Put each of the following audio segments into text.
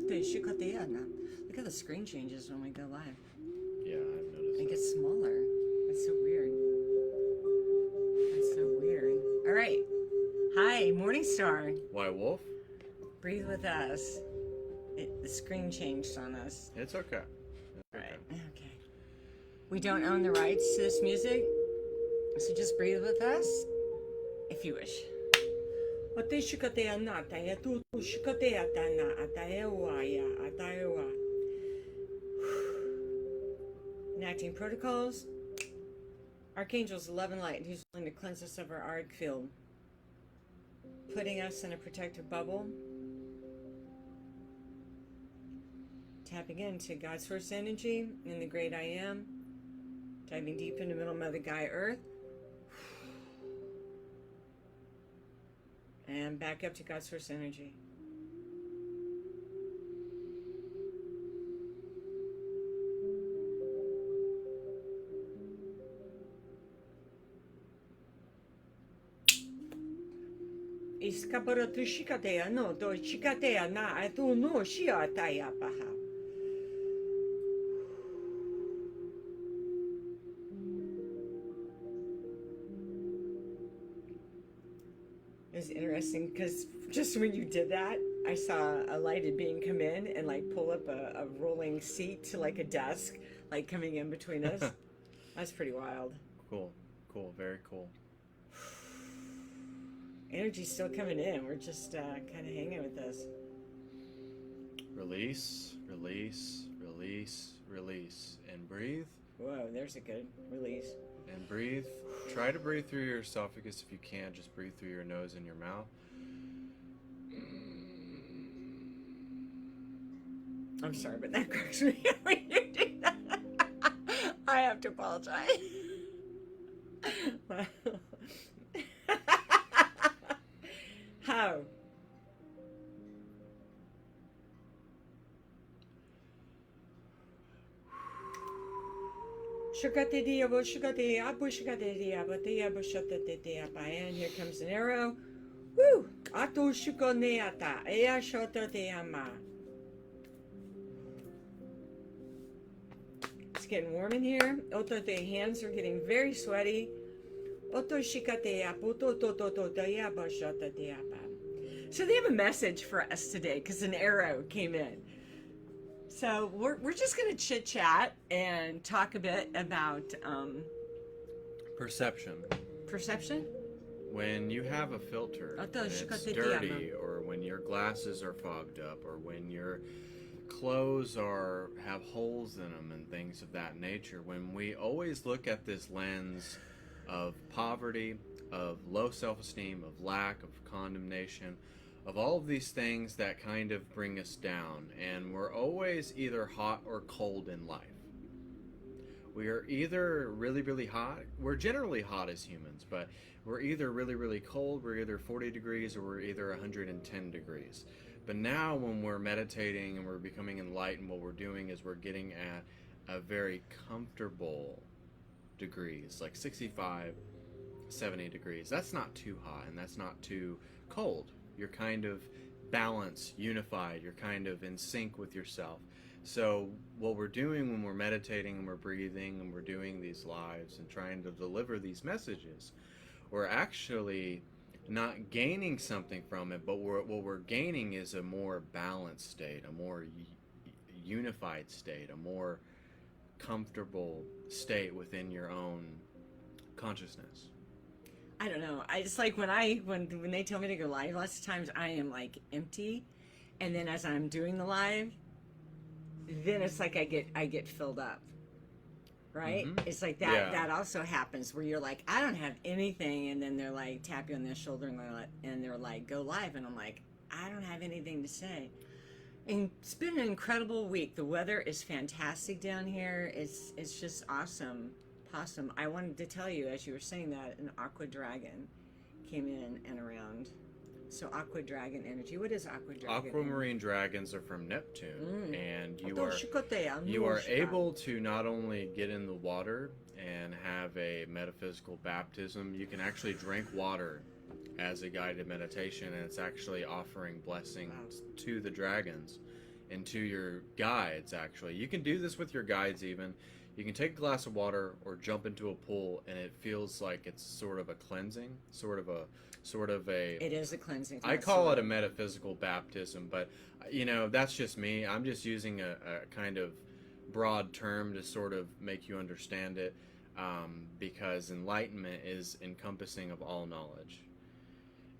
Look how the screen changes when we go live. Yeah, I've noticed. It gets smaller. That's so weird. That's so weird. All right. Hi, Morningstar. White Wolf? Breathe with us. The screen changed on us. It's okay. All right. Okay. We don't own the rights to this music, so just breathe with us if you wish. Enacting protocols. Archangels, love and light, who's willing to cleanse us of our auric field, putting us in a protective bubble, tapping into God's source energy in the great I am, diving deep into Middle Mother Gaia Earth, and back up to God's source energy. Iskabarotushikatea no to chikatea na atu no shiataya paha. It was interesting because just when you did that, I saw a lighted being come in and like pull up a rolling seat to like a desk, like coming in between us. That's pretty wild. Cool. Very cool. Energy's still coming in. We're just kind of hanging with this. Release, and breathe. Whoa, there's a good release. And breathe. Try to breathe through your esophagus if you can. Just breathe through your nose and your mouth. I'm sorry, but that cracks me up when you do that. I have to apologize. How? And here comes an arrow. Woo! It's getting warm in here. The hands are getting very sweaty. So they have a message for us today because an arrow came in. So we're just going to chit chat and talk a bit about Perception. Perception. When you have a filter and it's dirty, or when your glasses are fogged up, or when your clothes have holes in them and things of that nature, when we always look at this lens of poverty, of low self-esteem, of lack, of condemnation, of all of these things that kind of bring us down, and we're always either hot or cold in life. We are either really, really hot. We're generally hot as humans, but we're either really, really cold, we're either 40 degrees, or we're either 110 degrees. But now when we're meditating and we're becoming enlightened, what we're doing is we're getting at a very comfortable degrees, like 65, 70 degrees. That's not too hot and that's not too cold. You're kind of balanced, unified, you're kind of in sync with yourself. So what we're doing when we're meditating and we're breathing and we're doing these lives and trying to deliver these messages, we're actually not gaining something from it, but what we're gaining is a more balanced state, a more unified state, a more comfortable state within your own consciousness. I don't know. I just like when they tell me to go live, lots of times I am like empty, and then as I'm doing the live, then it's like I get filled up. Right? Mm-hmm. It's like that. Yeah. That also happens where you're like, I don't have anything, and then they're like tap you on the shoulder and they're like, go live, and I'm like, I don't have anything to say. And it's been an incredible week. The weather is fantastic down here. It's just awesome. Possum. I wanted to tell you, as you were saying that, an aqua dragon came in and around. So aqua dragon energy. What is aqua dragon? Aquamarine dragons are from Neptune, and you are able to not only get in the water and have a metaphysical baptism, you can actually drink water as a guided meditation, and it's actually offering blessings to the dragons and to your guides. Actually, you can do this with your guides. Even you can take a glass of water or jump into a pool, and it feels like it's sort of a cleansing, sort of a It is a cleansing. I call it a metaphysical baptism, but that's just me. I'm just using a kind of broad term to sort of make you understand it, because enlightenment is encompassing of all knowledge.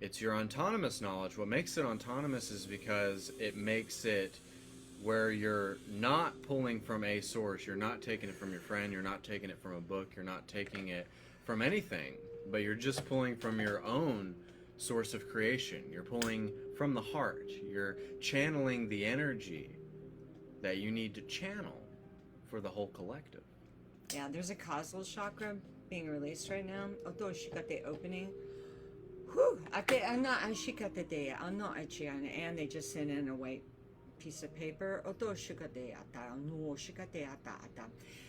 It's your autonomous knowledge. What makes it autonomous is because it makes it where you're not pulling from a source. You're not taking it from your friend. You're not taking it from a book. You're not taking it from anything, but you're just pulling from your own source of creation. You're pulling from the heart. You're channeling the energy that you need to channel for the whole collective. Yeah, there's a causal chakra being released right now. Oto shikate opening. Whew. And they just sent in a white piece of paper.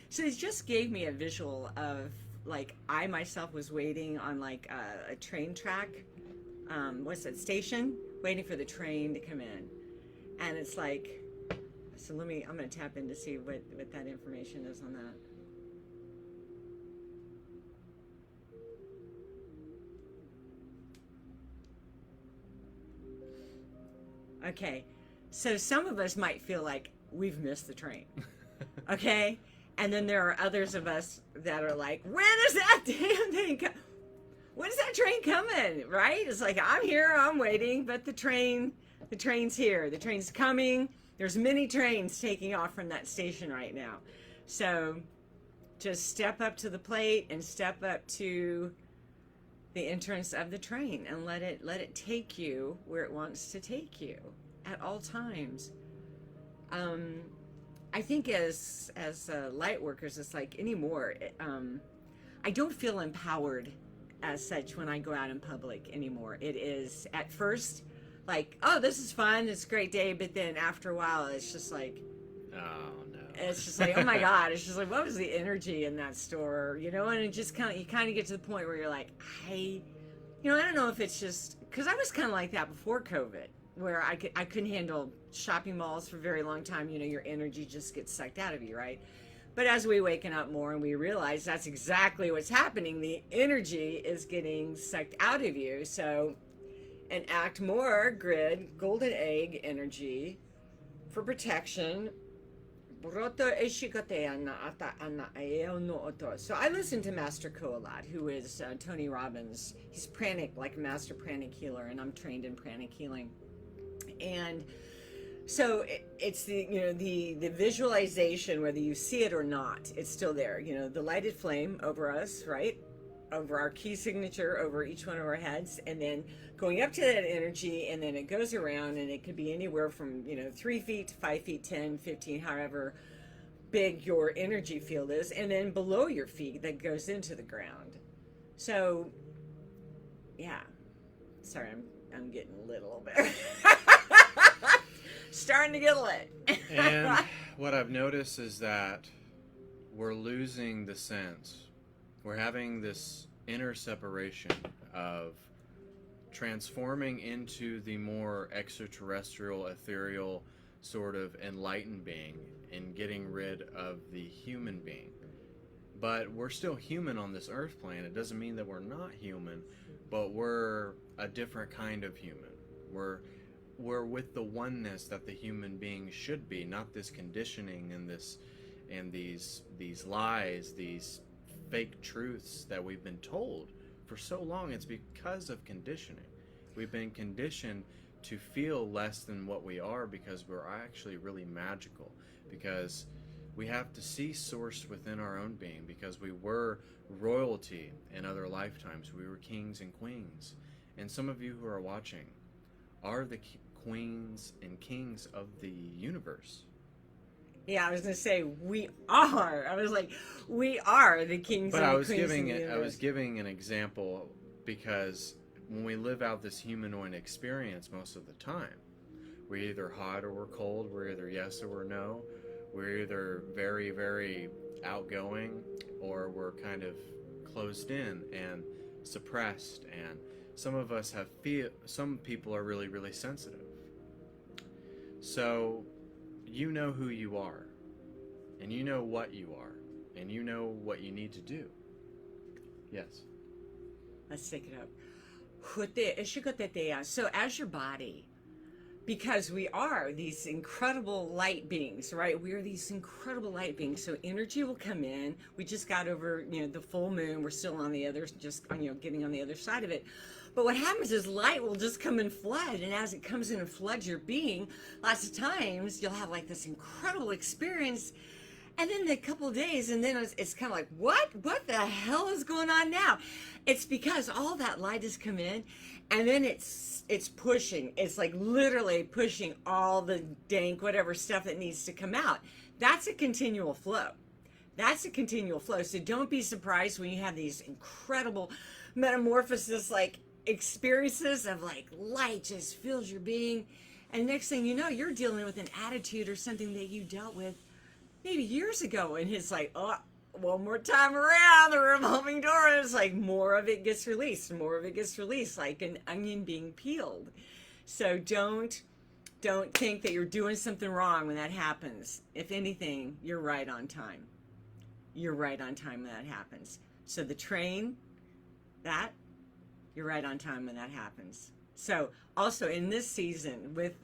So it just gave me a visual of, like, I myself was waiting on, like, a train track. What's that, station? Waiting for the train to come in. And it's like, so I'm going to tap in to see what that information is on that. Okay, so some of us might feel like we've missed the train, okay? And then there are others of us that are like, when is that damn thing when is that train coming, right? It's like, I'm here, I'm waiting, but the train's here. The train's coming. There's many trains taking off from that station right now. So just step up to the plate and step up to the entrance of the train and let it take you where it wants to take you at all times. I think as light workers, it's like anymore. I don't feel empowered as such when I go out in public anymore. It is at first like, oh, this is fun, it's a great day, but then after a while, it's just like, oh no. It's just like, oh my God, it's just like, what was the energy in that store, And it just you kind of get to the point where you're like, I don't know if it's just, because I was kind of like that before COVID, where I couldn't handle shopping malls for a very long time. Your energy just gets sucked out of you, right? But as we waken up more and we realize that's exactly what's happening, the energy is getting sucked out of you. So enact more grid, golden egg energy for protection. So I listen to Master Ko a lot, who is Tony Robbins. He's pranic, like a master pranic healer, and I'm trained in pranic healing. And so it's the visualization, whether you see it or not, it's still there. The lighted flame over us, right? Over our key signature, over each one of our heads, and then going up to that energy, and then it goes around, and it could be anywhere from 3 feet to 5 feet, 10, 15, however big your energy field is, and then below your feet that goes into the ground. So yeah, sorry, I'm getting lit a little bit. Starting to get lit. And what I've noticed is that we're losing the sense. We're having this inner separation of transforming into the more extraterrestrial, ethereal, sort of enlightened being and getting rid of the human being. But we're still human on this earth plane. It doesn't mean that we're not human, but we're a different kind of human. We're with the oneness that the human being should be, not this conditioning and these lies, these fake truths that we've been told for so long. It's because of conditioning. We've been conditioned to feel less than what we are because we're actually really magical, because we have to see source within our own being, because we were royalty in other lifetimes. We were kings and queens. And some of you who are watching are the queens and kings of the universe. Yeah, I was gonna say we are. I was like, we are the kings. But and I was queens giving of the it. I was universe. giving an example because when we live out this humanoid experience, most of the time, we're either hot or we're cold. We're either yes or we're no. We're either very, very outgoing, or we're kind of closed in and suppressed. And some of us some people are really, really sensitive. So you know who you are, and you know what you are, and you know what you need to do. Yes. Let's take it up. So as your body, because we are these incredible light beings, right? We are these incredible light beings. So energy will come in. We just got over, the full moon. We're still on the other, just, getting on the other side of it. But what happens is light will just come and flood. And as it comes in and floods your being, lots of times you'll have like this incredible experience. And then a couple of days, and then it's kind of like, what the hell is going on now? It's because all that light has come in, and then it's pushing. It's like literally pushing all the dank, whatever stuff that needs to come out. That's a continual flow. That's a continual flow. So don't be surprised when you have these incredible metamorphosis, like experiences of like light just fills your being. And next thing you know, you're dealing with an attitude or something that you dealt with maybe years ago, and it's like, oh, one more time around the revolving door, and it's like more of it gets released, like an onion being peeled. So don't think that you're doing something wrong when that happens. If anything, you're right on time. You're right on time when that happens. So the train, you're right on time when that happens. So also in this season with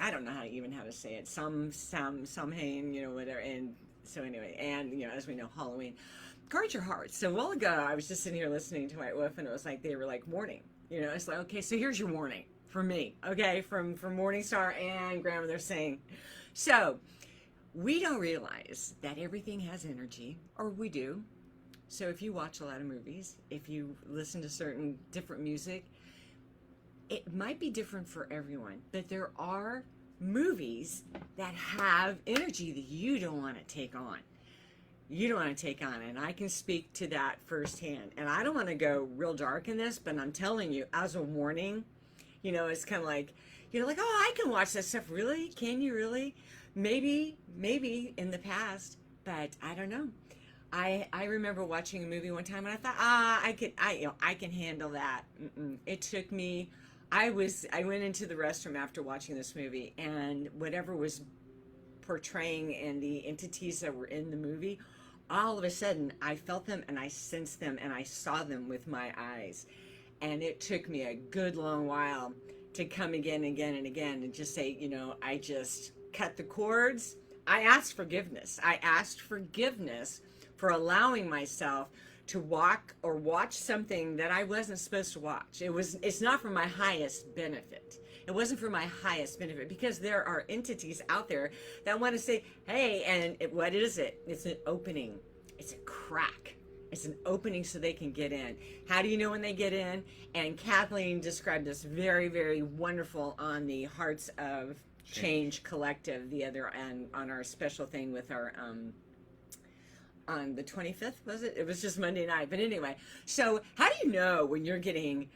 I don't know how to say it, Samhain, whatever, and so anyway, and as we know, Halloween, guard your heart. So a while ago I was just sitting here listening to White Wolf, and it was like they were like warning, it's like, okay, so here's your warning from me, okay, from Morningstar and Grandmother saying, so we don't realize that everything has energy, or we do. So if you watch a lot of movies, if you listen to certain different music, it might be different for everyone, but there are movies that have energy that you don't want to take on. And I can speak to that firsthand. And I don't want to go real dark in this, but I'm telling you, as a warning, it's kind of like, like, oh, I can watch that stuff. Really? Can you really? Maybe in the past, but I don't know. I remember watching a movie one time, and I thought, I can handle that. It took me. I went into the restroom after watching this movie, and whatever was portraying and the entities that were in the movie, all of a sudden I felt them and I sensed them and I saw them with my eyes. And it took me a good long while to come again and again and just say, I just cut the cords. I asked forgiveness. For allowing myself to watch something that I wasn't supposed to watch. It's not for my highest benefit. It wasn't for my highest benefit, because there are entities out there that want to say, hey, and what is it? It's an opening. It's a crack. It's an opening so they can get in. How do you know when they get in? And Kathleen described this very, very wonderful on the Hearts of Change Collective the other, and on our special thing with our on the 25th, was it? It was just Monday night. But anyway, so how do you know when you're getting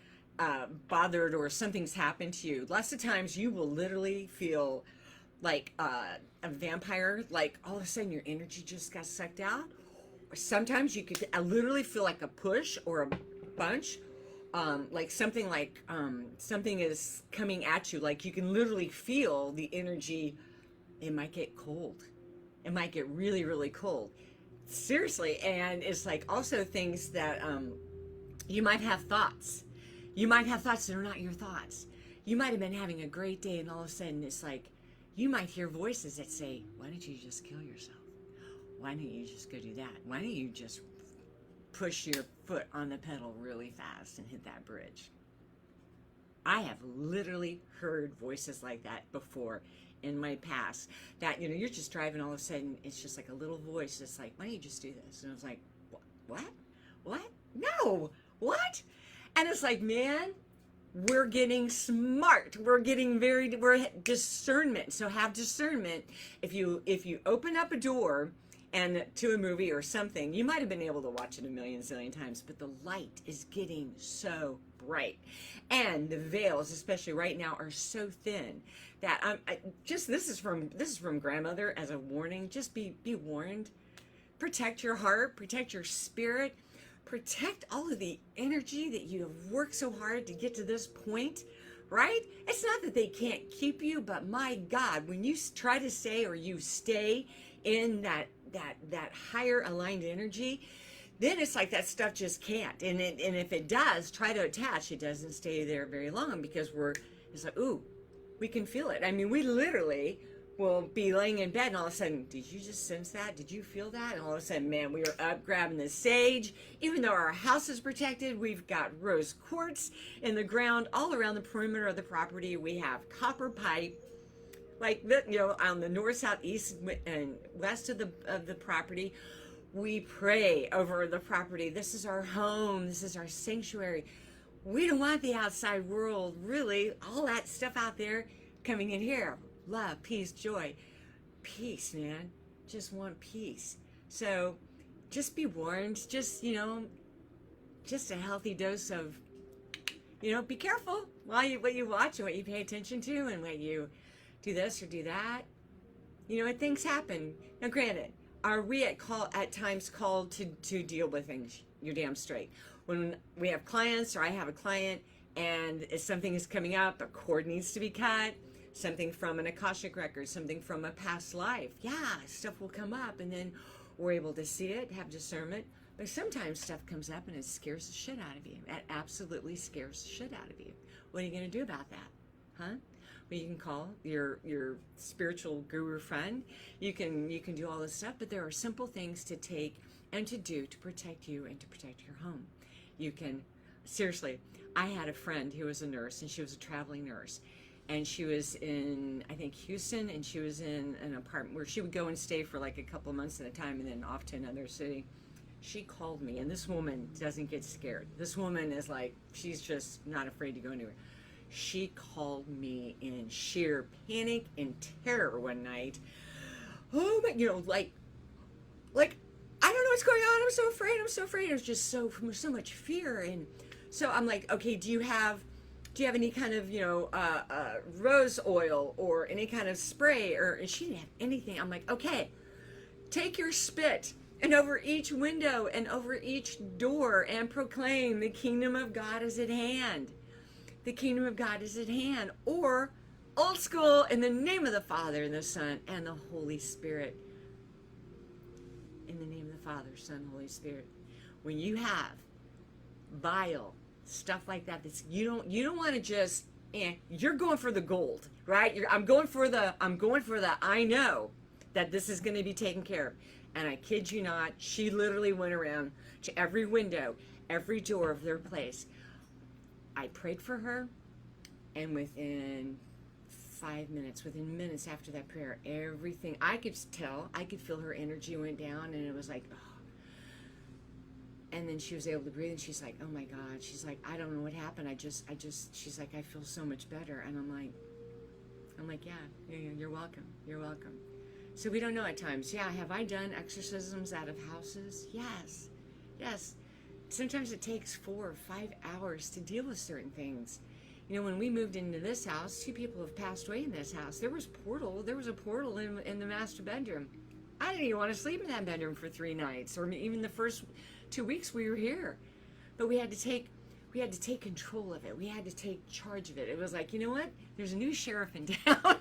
bothered or something's happened to you? Lots of times you will literally feel like a vampire, like all of a sudden your energy just got sucked out. Or sometimes you could literally feel like a push or a bunch, like something is coming at you. Like you can literally feel the energy. It might get cold. It might get really, really cold. Seriously. And it's like also things that you might have thoughts. You might have thoughts that are not your thoughts. You might have been having a great day, and all of a sudden it's like you might hear voices that say, why don't you just kill yourself? Why don't you just go do that? Why don't you just push your foot on the pedal really fast and hit that bridge? I have literally heard voices like that before in my past, that you're just driving, all of a sudden it's just like a little voice that's like, why don't you just do this? And I was like, what? No, what? And it's like, man, we're getting smart. We're discernment. So have discernment. If you open up a door and to a movie or something, you might have been able to watch it a million zillion times, but the light is getting so bright, and the veils, especially right now, are so thin that this is from Grandmother as a warning. Just be warned. Protect your heart. Protect your spirit. Protect all of the energy that you have worked so hard to get to this point, right? It's not that they can't keep you, but my God, when you try to stay or you stay in that higher aligned energy, then it's like that stuff just can't. And if it does try to attach, it doesn't stay there very long because it's like, ooh, we can feel it. I mean, we literally will be laying in bed and all of a sudden, did you just sense that? Did you feel that? And all of a sudden, man, we are up grabbing the sage. Even though our house is protected, we've got rose quartz in the ground all around the perimeter of the property. We have copper pipe, like, on the north, south, east, and west of the property. We pray over the property. This is our home. This is our sanctuary. We don't want the outside world, really, all that stuff out there coming in here. Love, peace, joy. Peace, man. Just want peace. So just be warned. Just, just a healthy dose of, be careful what you watch and what you pay attention to and what you do this or do that. Things happen. Now, granted, are we at times called to deal with things? You're damn straight. When we have clients or I have a client and if something is coming up, a cord needs to be cut, something from an Akashic record, something from a past life. Yeah, stuff will come up and then we're able to see it, have discernment. But sometimes stuff comes up and it scares the shit out of you. It absolutely scares the shit out of you. What are you going to do about that? Huh? Well, you can call your spiritual guru friend. You can do all this stuff, but there are simple things to take and to do to protect you and to protect your home. You can, seriously, I had a friend who was a nurse and she was a traveling nurse. And she was in, I think, Houston, and she was in an apartment where she would go and stay for like a couple of months at a time and then off to another city. She called me, and this woman doesn't get scared. This woman is like, she's just not afraid to go anywhere. She called me in sheer panic and terror one night. Oh my, like, I don't know what's going on. I'm so afraid. It was just so much fear. And so I'm like, okay, do you have any kind of, rose oil or any kind of spray? And she didn't have anything. I'm like, okay, take your spit and over each window and over each door and proclaim the kingdom of God is at hand. The kingdom of God is at hand. Or old school, in the name of the Father and the Son and the Holy Spirit. In the name of the Father, Son, Holy Spirit. When you have vile stuff like that, you don't want to just, you're going for the gold, right? I'm going for the I know that this is going to be taken care of. And I kid you not, she literally went around to every window, every door of their place. I prayed for her, and within minutes after that prayer, everything, I could feel her energy went down, and it was like, oh. And then she was able to breathe, and she's like, oh my God. She's like, I don't know what happened. She's like, I feel so much better. And I'm like, yeah, you're welcome. You're welcome. So we don't know at times. Yeah, have I done exorcisms out of houses? Yes. Sometimes it takes 4 or 5 hours to deal with certain things. When we moved into this house, 2 people have passed away in this house. There was a portal in the master bedroom. I didn't even want to sleep in that bedroom for 3 nights, or even the first 2 weeks we were here. But we had to take control of it. We had to take charge of it. It was like, you know what? There's a new sheriff in town.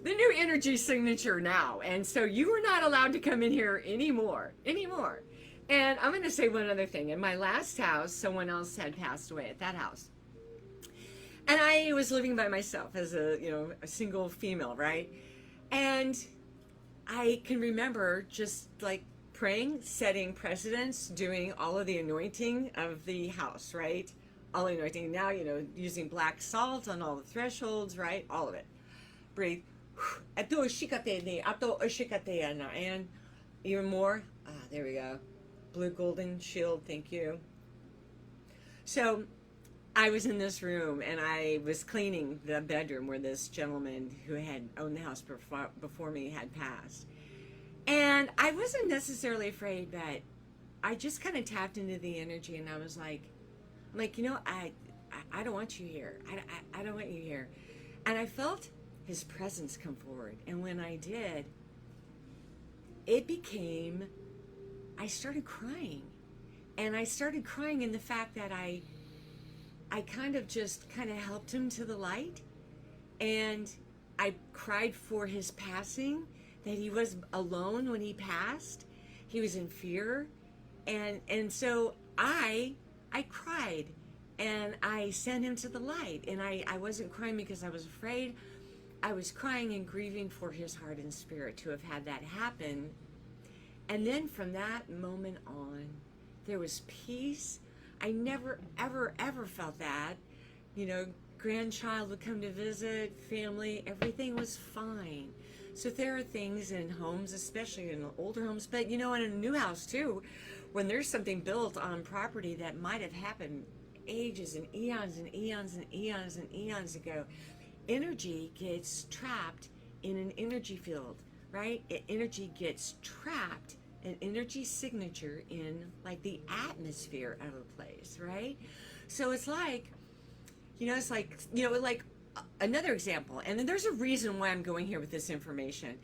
The new energy signature now. And so you are not allowed to come in here anymore. And I'm going to say one other thing. In my last house, someone else had passed away at that house. And I was living by myself as a single female, right? And I can remember just like praying, setting precedents, doing all of the anointing of the house, right? All anointing. Now, using black salt on all the thresholds, right? All of it. Breathe. And even more. There we go. Blue golden shield. Thank you. So I was in this room and I was cleaning the bedroom where this gentleman who had owned the house before me had passed. And I wasn't necessarily afraid, but I just kind of tapped into the energy, and I was like, I don't want you here. I don't want you here. And I felt his presence come forward. And when I did, I started crying. And I started crying in the fact that I I kind of just kind of helped him to the light, and I cried for his passing, that he was alone when he passed. He was in fear, and so I cried, and I sent him to the light. And I wasn't crying because I was afraid. I was crying and grieving for his heart and spirit to have had that happen. And then from that moment on, there was peace. I never, ever, ever felt that. You know, grandchild would come to visit, family, everything was fine. So there are things in homes, especially in older homes, but you know, in a new house too, when there's something built on property that might have happened ages and eons and eons and eons and eons ago, energy gets trapped in an energy field, right? Energy gets trapped, an energy signature in like the atmosphere of a place, right? So it's like, it's like, like another example, and then there's a reason why I'm going here with this information.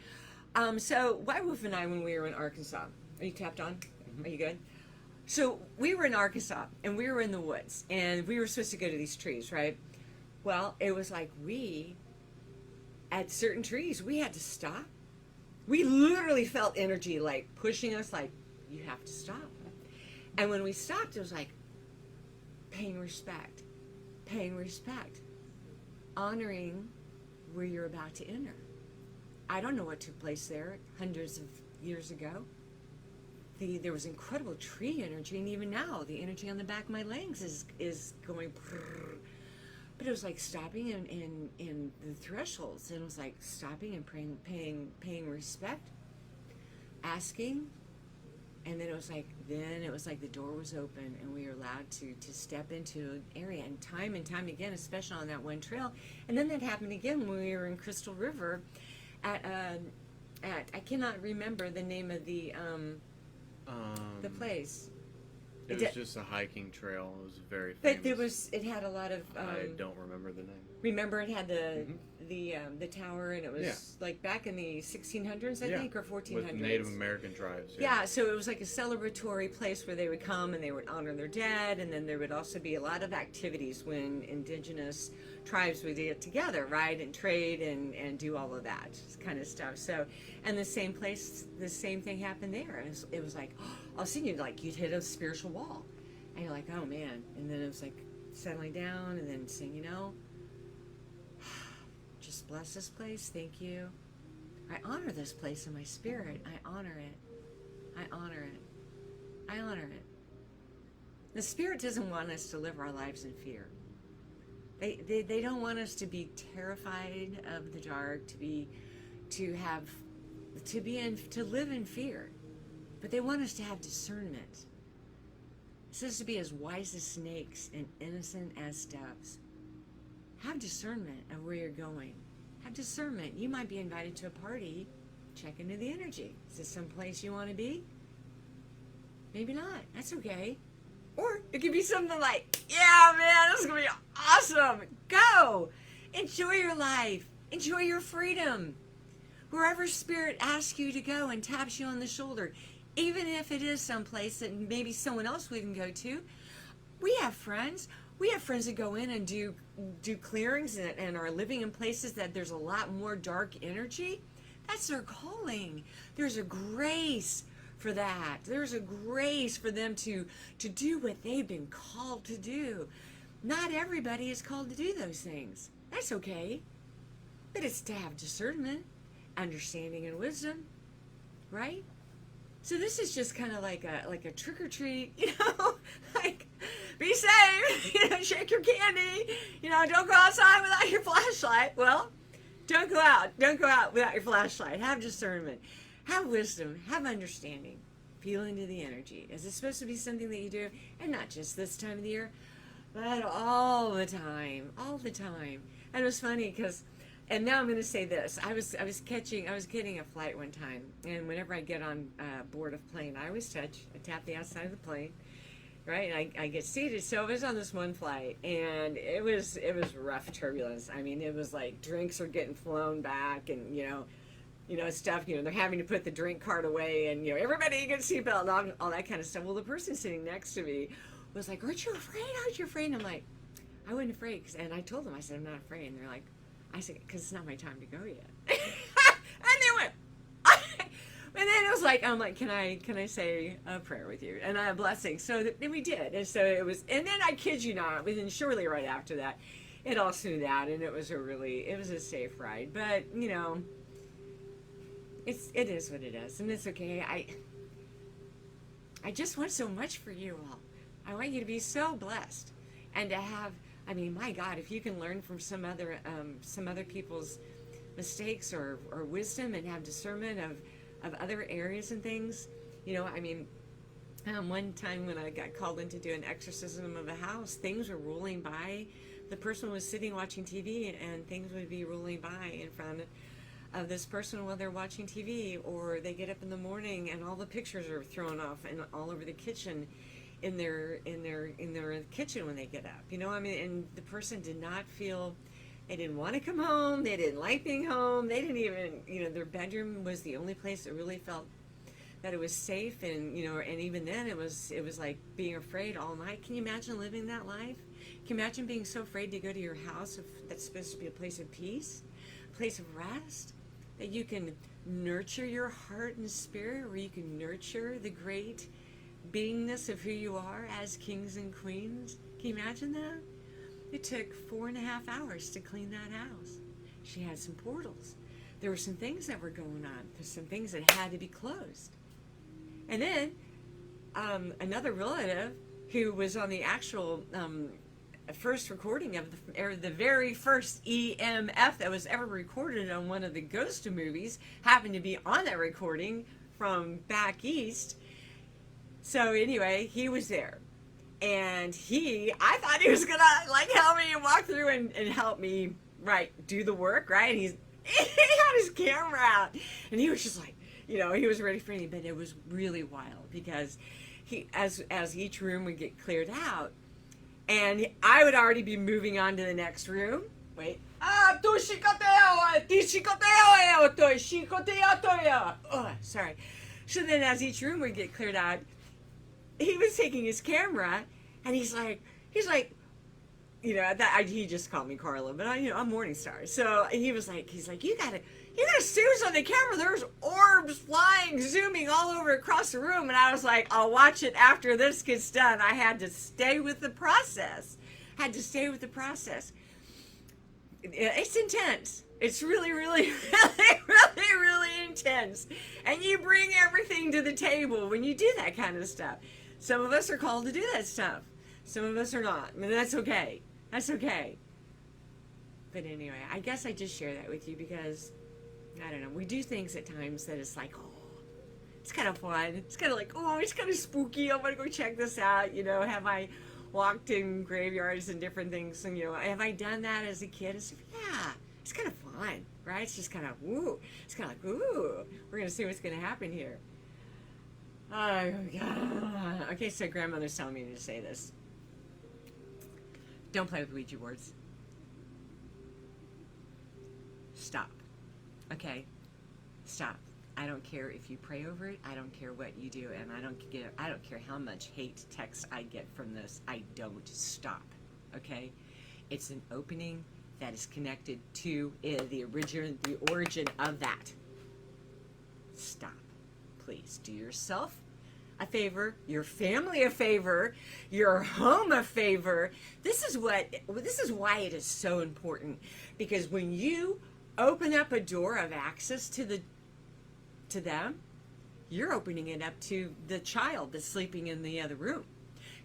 So White Wolf and I, when we were in Arkansas, are you tapped on? Mm-hmm. Are you good? So we were in Arkansas, and we were in the woods, and we were supposed to go to these trees, right? Well, it was like at certain trees, we had to stop. We literally felt energy like pushing us, like, you have to stop. And when we stopped, it was like paying respect, honoring where you're about to enter. I don't know what took place there hundreds of years ago. There was incredible tree energy, and even now, the energy on the back of my legs is going. But it was like stopping in the thresholds, and it was like stopping and paying respect, asking, and then it was like the door was open, and we were allowed to step into an area. And time again, especially on that one trail. And then that happened again when we were in Crystal River at I cannot remember the name of the place. It was just a hiking trail. It was very famous. But it had a lot of. I don't remember the name. Remember, it had the tower, and it was like back in the 1600s, I think, or 1400s. With Native American tribes. Yeah, so it was like a celebratory place where they would come and they would honor their dead, and then there would also be a lot of activities when indigenous tribes would get together, right, and trade and do all of that kind of stuff. So, and the same place, the same thing happened there. And it was like, all of a sudden you'd hit a spiritual wall, and you're like, oh man. And then it was like settling down, and then saying, just bless this place. Thank you. I honor this place in my spirit. I honor it. I honor it. I honor it. The spirit doesn't want us to live our lives in fear. They don't want us to be terrified of the dark, to live in fear. But they want us to have discernment. It says to be as wise as snakes and innocent as doves. Have discernment of where you're going. Have discernment. You might be invited to a party. Check into the energy. Is this some place you want to be? Maybe not. That's okay. Or it could be something like, yeah, man, this is going to be awesome. Go. Enjoy your life. Enjoy your freedom. Wherever Spirit asks you to go and taps you on the shoulder, even if it is someplace that maybe someone else wouldn't go to, we have friends. We have friends that go in and do clearings and are living in places that there's a lot more dark energy. That's their calling. There's a grace for that. There's a grace for them to do what they've been called to do. Not everybody is called to do those things. That's okay. But it's to have discernment, understanding, and wisdom, right? So this is just kind of like a trick or treat, like be safe, shake your candy, don't go outside without your flashlight. Well, don't go out without your flashlight. Have discernment, have wisdom, have understanding, feel into the energy. Is it supposed to be something that you do, and not just this time of the year, but all the time, And it was funny because. And now I'm going to say this. I was getting a flight one time, and whenever I get on board a plane, I always tap the outside of the plane, right? And I get seated. So I was on this one flight, and it was rough turbulence. I mean, it was like drinks are getting flown back, and stuff. They're having to put the drink cart away, and everybody get a seatbelt and all that kind of stuff. Well, the person sitting next to me was like, "Aren't you afraid? Aren't you afraid?" And I'm like, I wasn't afraid. And I told them, I said, I'm not afraid. And they're like, I said, because it's not my time to go yet. And they went, and then it was like, I'm like, can I say a prayer with you? And a blessing. So then we did. And so it was, and then I kid you not, within shortly right after that, it all smoothed out, and it was a safe ride. But, you know, it is what it is, and it's okay. I just want so much for you all. I want you to be so blessed, and to have, I mean, my God, if you can learn from some other people's mistakes or wisdom, and have discernment of other areas and things, you know, I mean, one time when I got called in to do an exorcism of a house, things were rolling by. The person was sitting watching TV, and things would be rolling by in front of this person while they're watching TV, or they get up in the morning and all the pictures are thrown off and all over the kitchen, in their kitchen when they get up. You know, I mean, and the person did not feel, they didn't want to come home, they didn't like being home, they didn't even, you know, their bedroom was the only place that really felt that it was safe, and, you know, and even then it was like being afraid all night. Can you imagine living that life? Can you imagine being so afraid to go to your house that's supposed to be a place of peace, a place of rest, that you can nurture your heart and spirit, where you can nurture the great beingness of who you are as kings and queens? Can you imagine that? It took 4.5 hours to clean that house. She had some portals. There were some things that were going on. There's some things that had to be closed. And then another relative who was on the actual first recording of the very first EMF that was ever recorded on one of the ghost movies happened to be on that recording from back east. So anyway, he was there, and I thought he was gonna like help me and walk through and help me do the work, right? And he had his camera out, and he was just like, you know, he was ready for me. But it was really wild, because as each room would get cleared out, and I would already be moving on to the next room. Wait. Oh, sorry. So then as each room would get cleared out, he was taking his camera, and he's like, you know, he just called me Carla, but I'm Morningstar. So he's like, you gotta see what's on the camera. There's orbs flying, zooming all over across the room. And I was like, I'll watch it after this gets done. I had to stay with the process. It's intense. It's really, really, really, really, really intense. And you bring everything to the table when you do that kind of stuff. Some of us are called to do that stuff. Some of us are not. I mean, that's okay. That's okay. But anyway, I guess I just share that with you because, I don't know, we do things at times that it's like, oh, it's kind of fun. It's kind of like, oh, it's kind of spooky. I want to go check this out. You know, have I walked in graveyards and different things? And, you know, have I done that as a kid? It's like, yeah, it's kind of fun, right? It's just kind of, ooh. It's kind of like, ooh, we're going to see what's going to happen here. Oh, God. Okay, so grandmother's telling me to say this. Don't play with Ouija boards. Stop. Okay? Stop. I don't care if you pray over it. I don't care what you do, and I don't care how much hate text I get from this. I don't. Stop. Okay? It's an opening that is connected to the origin of that. Stop. Please do yourself a favor, your family a favor, your home a favor. This is why it is so important, because when you open up a door of access to them, you're opening it up to the child that's sleeping in the other room.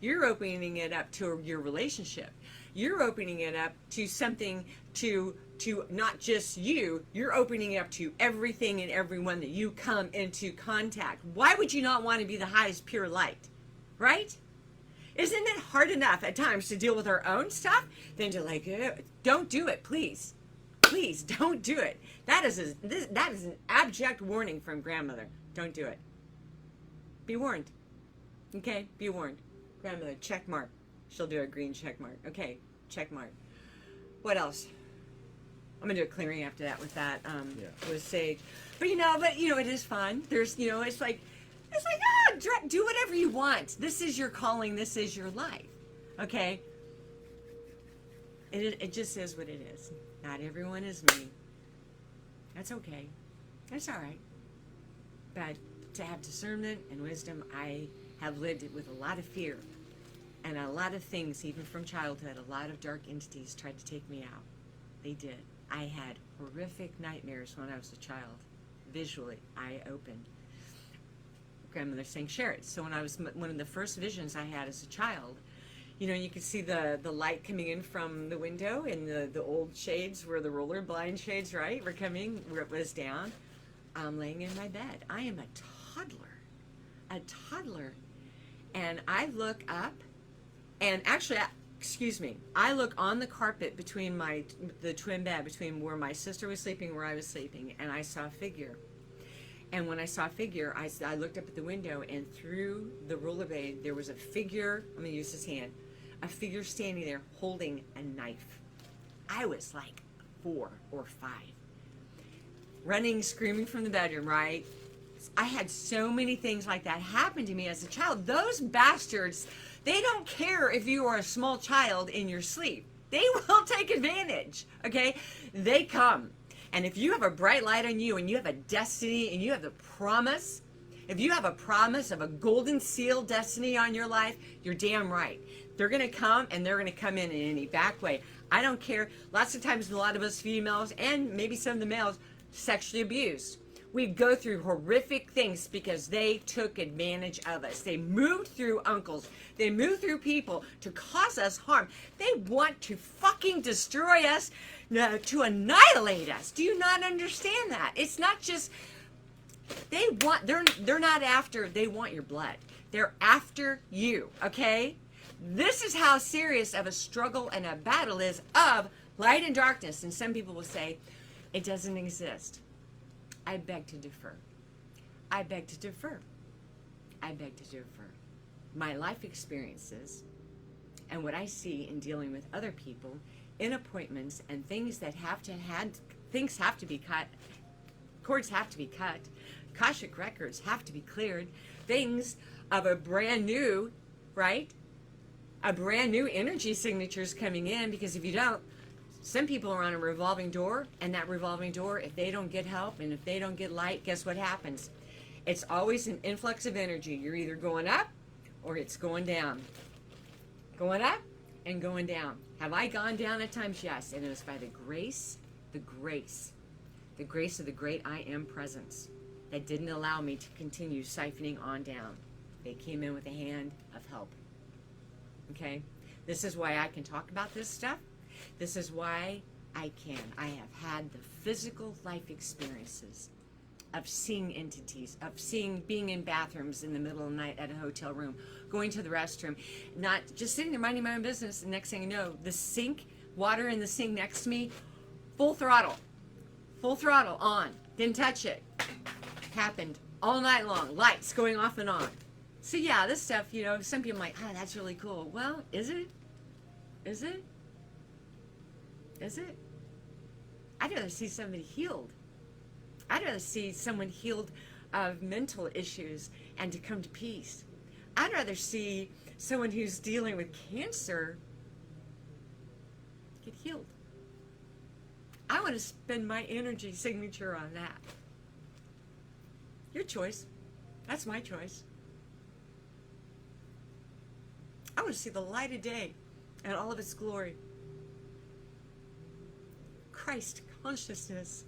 You're opening it up to your relationship. You're opening it up to something to not just you. You're opening it up to everything and everyone that you come into contact. Why would you not want to be the highest pure light? Right? Isn't it hard enough at times to deal with our own stuff than to don't do it, please. Please don't do it. That is an abject warning from grandmother. Don't do it. Be warned. Okay? Be warned. Grandmother, check mark. She'll do a green check mark. Okay, check mark. What else? I'm gonna do a clearing after that with that with sage. But you know, it is fun. There's, you know, it's like do whatever you want. This is your calling. This is your life. Okay. It just is what it is. Not everyone is me. That's okay. That's all right. But to have discernment and wisdom, I have lived it with a lot of fear and a lot of things, even from childhood. A lot of dark entities tried to take me out. They did. I had horrific nightmares when I was a child. Visually, I opened. Grandmother saying, share it. So when I was, one of the first visions I had as a child, you know, you could see the light coming in from the window, and the old shades were the roller blind shades, right? Were coming where it was down. I'm laying in my bed. I am a toddler. And I look up, and actually, excuse me, I look on the carpet between the twin bed, between where my sister was sleeping, where I was sleeping, and I saw a figure. And when I saw a figure, I looked up at the window, and through the rollerblade, there was a figure, I'm going to use his hand, a figure standing there holding a knife. I was like 4 or 5. Running, screaming from the bedroom, right? I had so many things like that happen to me as a child. Those bastards, they don't care if you are a small child in your sleep. They will take advantage, okay? They come. And if you have a bright light on you, and you have a destiny, and you have the promise, if you have a promise of a golden seal destiny on your life, you're damn right. They're going to come, and they're going to come in any back way. I don't care. Lots of times, a lot of us females, and maybe some of the males, sexually abused. We go through horrific things because they took advantage of us. They moved through uncles. They moved through people to cause us harm. They want to fucking destroy us, to annihilate us. Do you not understand that? It's not just, they're not after, they want your blood. They're after you, okay? This is how serious of a struggle and a battle is of light and darkness. And some people will say, it doesn't exist. I beg to differ. I beg to differ. I beg to differ. My life experiences and what I see in dealing with other people in appointments and things that things have to be cut, cords have to be cut, Akashic records have to be cleared, things of a brand new, right? A brand new energy signatures coming in, because if you don't, some people are on a revolving door, and that revolving door, if they don't get help and if they don't get light, guess what happens? It's always an influx of energy. You're either going up or it's going down. Going up and going down. Have I gone down at times? Yes. And it was by the grace of the great I Am presence that didn't allow me to continue siphoning on down. They came in with a hand of help. Okay? This is why I can talk about this stuff. This is why I have had the physical life experiences of seeing entities, of being in bathrooms in the middle of the night at a hotel room, going to the restroom, not just sitting there minding my own business, and next thing you know, the sink, water in the sink next to me, full throttle on, didn't touch it. Happened all night long, lights going off and on. So yeah, this stuff, you know, some people are like, oh, that's really cool. Well, is it? Is it? Is it? I'd rather see somebody healed. I'd rather see someone healed of mental issues and to come to peace. I'd rather see someone who's dealing with cancer get healed. I want to spend my energy signature on that. Your choice. That's my choice. I want to see the light of day and all of its glory. Christ consciousness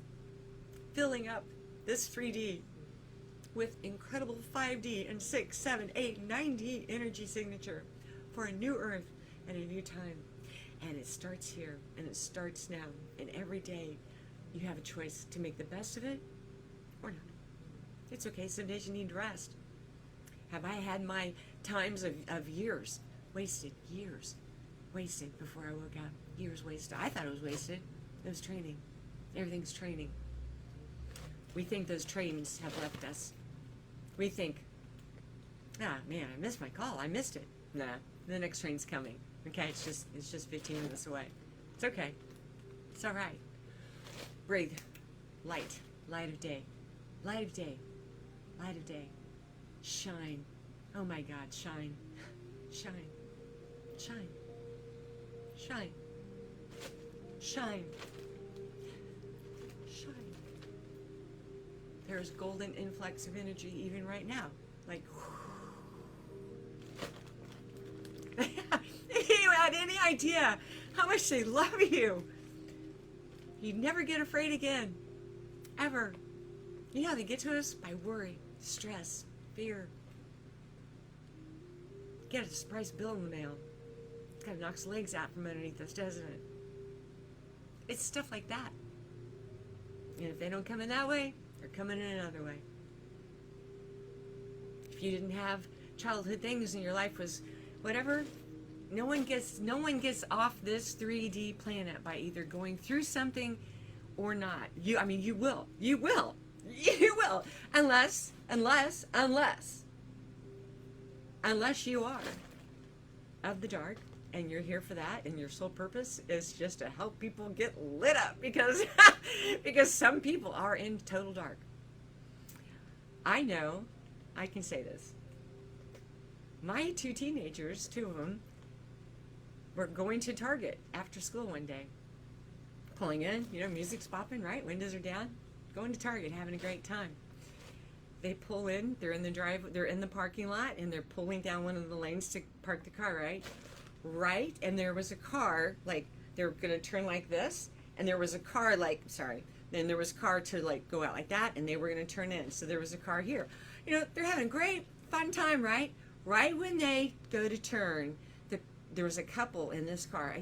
filling up this 3D with incredible 5D and 6, 7, 8, 9D energy signature for a new earth and a new time. And it starts here, and it starts now. And every day you have a choice to make the best of it or not. It's okay. Some days you need rest. Have I had my times of years wasted? Years wasted before I woke up. Years wasted. I thought it was wasted. It was training. Everything's training. We think those trains have left us. We think, ah, man, I missed my call. I missed it. Nah, the next train's coming. Okay, it's just 15 minutes away. It's okay. It's all right. Breathe. Light. Light of day. Light of day. Light of day. Shine. Oh my God, shine. Shine. Shine. Shine. Shine. Shine. There's golden influx of energy even right now. Like, if you had any idea how much they love you, you'd never get afraid again. Ever. You know how they get to us? By worry, stress, fear. Get a surprise bill in the mail. It kind of knocks legs out from underneath us, doesn't it? It's stuff like that. And if they don't come in that way, they're coming in another way. If you didn't have childhood things and your life was whatever, no one gets off this 3D planet by either going through something or not. You will. Unless you are of the dark and you're here for that, and your sole purpose is just to help people get lit up because some people are in total dark. I know, I can say this. My two teenagers, two of them, were going to Target after school one day. Pulling in, music's popping, right? Windows are down. Going to Target, having a great time. They pull in, they're in the parking lot, and they're pulling down one of the lanes to park the car, right? Right, and there was a car, like, they were going to turn like this, and there was a car, then there was a car to, go out like that, and they were going to turn in. So there was a car here. They're having a great, fun time, right? Right when they go to turn, there was a couple in this car,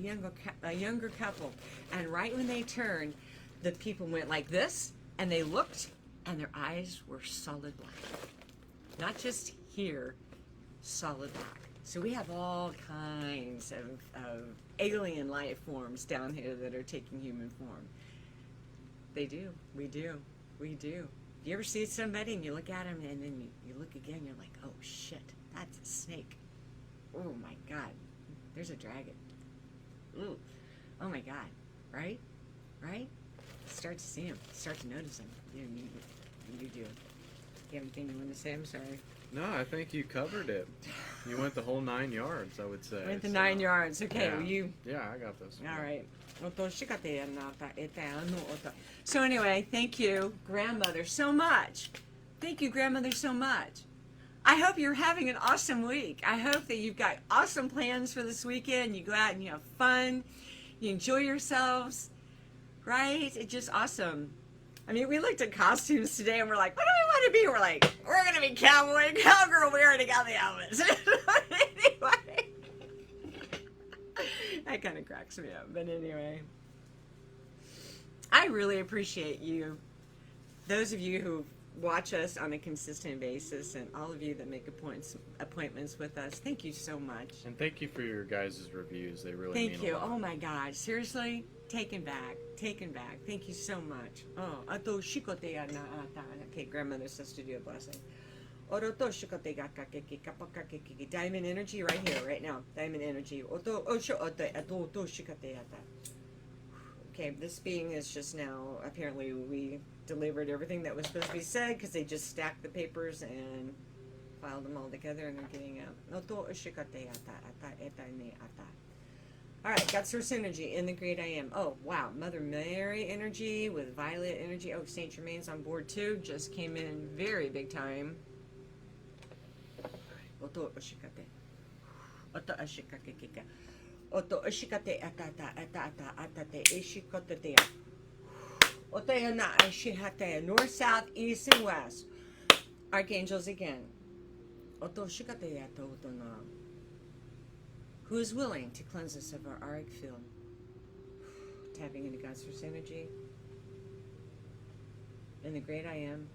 a younger couple, and right when they turned, the people went like this, and they looked, and their eyes were solid black. Not just here, solid black. So we have all kinds of alien life forms down here that are taking human form. They do. We do. You ever see somebody and you look at them and then you look again, you're like, oh shit, that's a snake. Oh my God, there's a dragon. Ooh, oh my God, right? Start to see them, start to notice them. You do. You have anything you want to say? I'm sorry. No, I think you covered it. You went the whole 9 yards, I would say. Went the 9 yards. Okay, yeah. well you... Yeah, I got this. All right. So anyway, thank you, grandmother, so much. Thank you, grandmother, so much. I hope you're having an awesome week. I hope that you've got awesome plans for this weekend. You go out and you have fun. You enjoy yourselves. Right? It's just awesome. I mean, we looked at costumes today and we're like, what do we want to be? We're like, we're going to be cowboy and cowgirl. We already got the outfits. Anyway. That kind of cracks me up. But anyway. I really appreciate you. Those of you who watch us on a consistent basis and all of you that make appointments with us. Thank you so much. And thank you for your guys' reviews. They really mean a lot. Thank you. Oh my God. Seriously? Taken back. Thank you so much. Oh, ato shikote ya na ata. Okay, grandmother says to do a blessing. Oroto shikote ga kakeki kapakakeki. Diamond energy right here, right now. Diamond energy. Oto osho oto ato shikote yata. Okay, this being is just now, apparently we delivered everything that was supposed to be said because they just stacked the papers and filed them all together and they're getting out. Oto shikote yata ata eta ne ata. All right, got source energy in the great I am. Oh, wow. Mother Mary energy with violet energy. Oh, Saint Germain's on board too. Just came in very big time. Oto oshikate. Oto oshikake kika. Oto oshikate atata atata atate ishikote. Oto yana ashihate. North, south, east, and west. Archangels again. Oto oshikate ato oto na. Who is willing to cleanse us of our auric field? Tapping into God's source energy. In the great I am.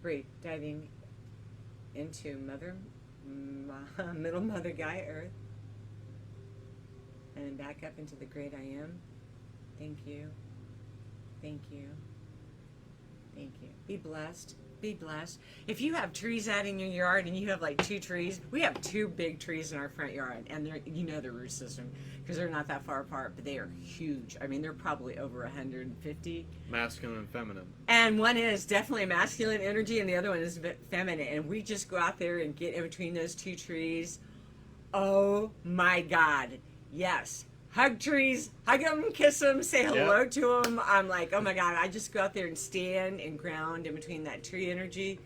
Breathe. Diving into Middle Mother Gaia Earth. And back up into the great I am. Thank you. Thank you. Thank you. Be blessed. Be blessed. If you have trees out in your yard and you have like 2 trees, we have 2 big trees in our front yard, and they're, the root system because they're not that far apart, but they are huge. I mean, they're probably over 150. Masculine and feminine. And one is definitely masculine energy, and the other one is feminine. And we just go out there and get in between those 2 trees. Oh my God! Yes. Hug trees, hug them, kiss them, say hello to them. I'm like, oh my God, I just go out there and stand and ground in between that tree energy.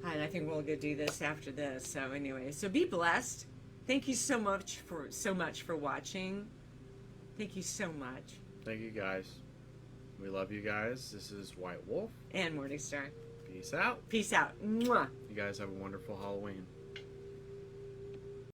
And I think we'll go do this after this. So anyway, so be blessed. Thank you so much for watching. Thank you so much. Thank you guys. We love you guys. This is White Wolf. And Morningstar. Peace out. Peace out. Mwah. You guys have a wonderful Halloween.